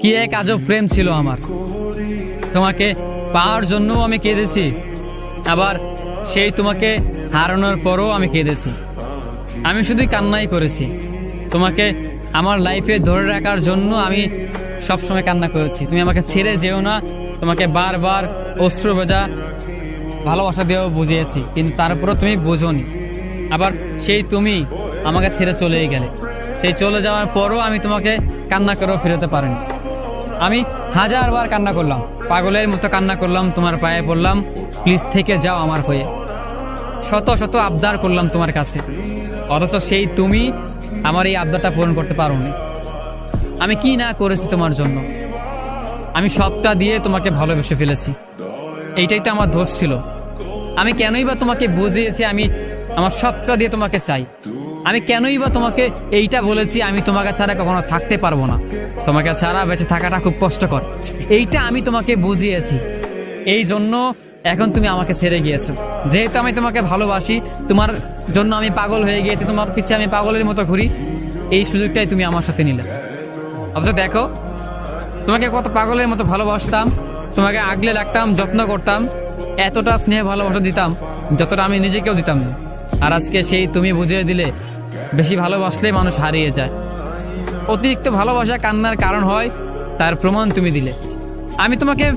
কি এক আজব প্রেম ছিল আমার। তোমাকে পাওয়ার জন্য আমি কেঁদেছি, আবার সেই তোমাকে হারানোর পরও আমি কেঁদেছি। আমি শুধুই কান্নাই করেছি। তোমাকে আমার লাইফে ধরে রাখার জন্য আমি সবসময় কান্না করেছি। তুমি আমাকে ছেড়ে যেও না, তোমাকে বারবার অশ্রু ভেজা ভালোবাসা দিয়েও বুঝিয়েছি, কিন্তু তারপরও তুমি বোঝোনি। আবার সেই তুমি আমাকে ছেড়ে চলেই গেলে। সেই চলে যাওয়ার পরও আমি তোমাকে কান্না করেও ফেরোতে পারিনি। আমি হাজারবার কান্না করলাম, পাগলের মতো কান্না করলাম, তোমার পায়ে পড়লাম, প্লিজ থেকে যাও আমার হয়ে। শত শত আবদার করলাম তোমার কাছে, অথচ সেই তুমি আমার এই আবদারটা পূরণ করতে পারোনি। আমি কি না করেছি তোমার জন্য। আমি সবটা দিয়ে তোমাকে ভালোবেসে ফেলেছি। এইটাই তো আমার দোষ ছিল। আমি কেনই বা তোমাকে বুঝিয়েছি আমি আমার সবটা দিয়ে তোমাকে চাই। আমি কেনই বা তোমাকে এইটা বলেছি আমি তোমাকে ছাড়া কখনো থাকতে পারবো না, তোমাকে ছাড়া বেঁচে থাকাটা খুব কষ্টকর। এইটা আমি তোমাকে বুঝিয়েছি। এই জন্য এখন তুমি আমাকে ছেড়ে গিয়েছো। যেহেতু আমি তোমাকে ভালোবাসি, তোমার জন্য আমি পাগল হয়ে গিয়েছি, তোমার পিছে আমি পাগলের মতো ঘুরি, এই সুযোগটাই তুমি আমার সাথে নিলে। অথচ দেখো, তোমাকে কত পাগলের মতো ভালোবাসতাম, তোমাকে আগলে রাখতাম, যত্ন করতাম, এতটা স্নেহ ভালোবাসা দিতাম যতটা আমি নিজেকেও দিতাম না। আর আজকে সেই তুমি বুঝিয়ে দিলে বেশি ভালোবাসলে মানুষ হারিয়ে যায়। অতিরিক্ত ভালোবাসা কান্নার কারণ হয়, তার প্রমাণ তুমি দিলে। আমি তোমাকে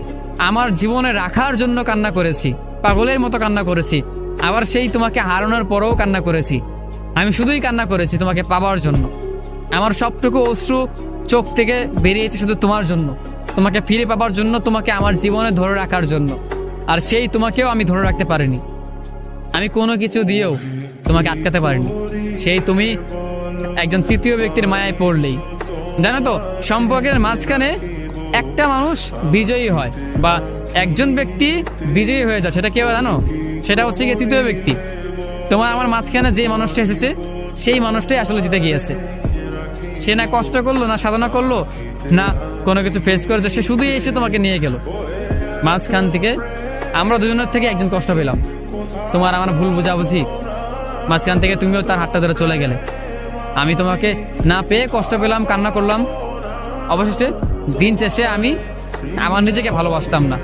আমার জীবনে রাখার জন্য কান্না করেছি, পাগলের মতো কান্না করেছি, আবার সেই তোমাকে হারানোর পরেও কান্না করেছি। আমি শুধুই কান্না করেছি তোমাকে পাওয়ার জন্য। আমার সবটুকু অশ্রু চোখ থেকে বেরিয়েছে শুধু তোমার জন্য, তোমাকে ফিরে পাবার জন্য, তোমাকে আমার জীবনে ধরে রাখার জন্য। আর সেই তোমাকেও আমি ধরে রাখতে পারিনি। আমি কোনো কিছু দিয়েও তোমাকে আটকাতে পারিনি। সেই তুমি একজন তৃতীয় ব্যক্তির মায়ায় পড়লেই। জানো তো, সম্পর্কের মাঝখানে একটা মানুষ বিজয়ী হয় বা একজন ব্যক্তি বিজয়ী হয়ে যায়, সেটা কেউ জানো? সেটা হচ্ছে গিয়ে তৃতীয় ব্যক্তি। তোমার আমার মাঝখানে যে মানুষটা এসেছে, সেই মানুষটাই আসলে জিতে গিয়েছে। সে না কষ্ট করলো, না সাধনা করলো, না কোনো কিছু ফেস করেছে, সে শুধুই এসে তোমাকে নিয়ে গেল। মাঝখান থেকে আমরা দুজনের থেকে একজন কষ্ট পেলাম। তোমার আমার ভুল বুঝাবুঝি, মাঝখান থেকে তুমিও তার হাতটা ধরে চলে গেলে। আমি তোমাকে না পেয়ে কষ্ট পেলাম, কান্না করলাম। অবশেষে দিন শেষে আমি আমার নিজেকে ভালোবাসতাম না,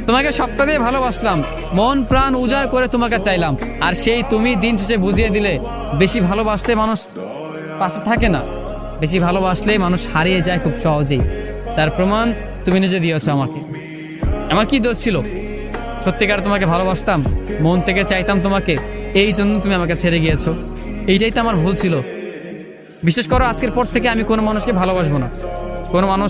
তোমাকে সবটা দিয়ে ভালোবাসলাম, মন প্রাণ উজাড় করে তোমাকে চাইলাম। আর সেই তুমি দিন শেষে বুঝিয়ে দিলে বেশি ভালোবাসলে মানুষ পাশে থাকে না, বেশি ভালোবাসলে মানুষ হারিয়ে যায় খুব সহজেই। তার প্রমাণ তুমি নিজে দিয়েছো আমাকে। আমার কি দোষ ছিল? সত্যিকার তোমাকে ভালোবাসতাম, মন থেকে চাইতাম তোমাকে, এই জন্য তুমি আমাকে ছেড়ে গিয়েছো। এইটাই তো আমার ভুল ছিল। বিশেষ করো আজকের পর থেকে আমি কোনো মানুষকে ভালোবাসবো না। কোনো মানুষ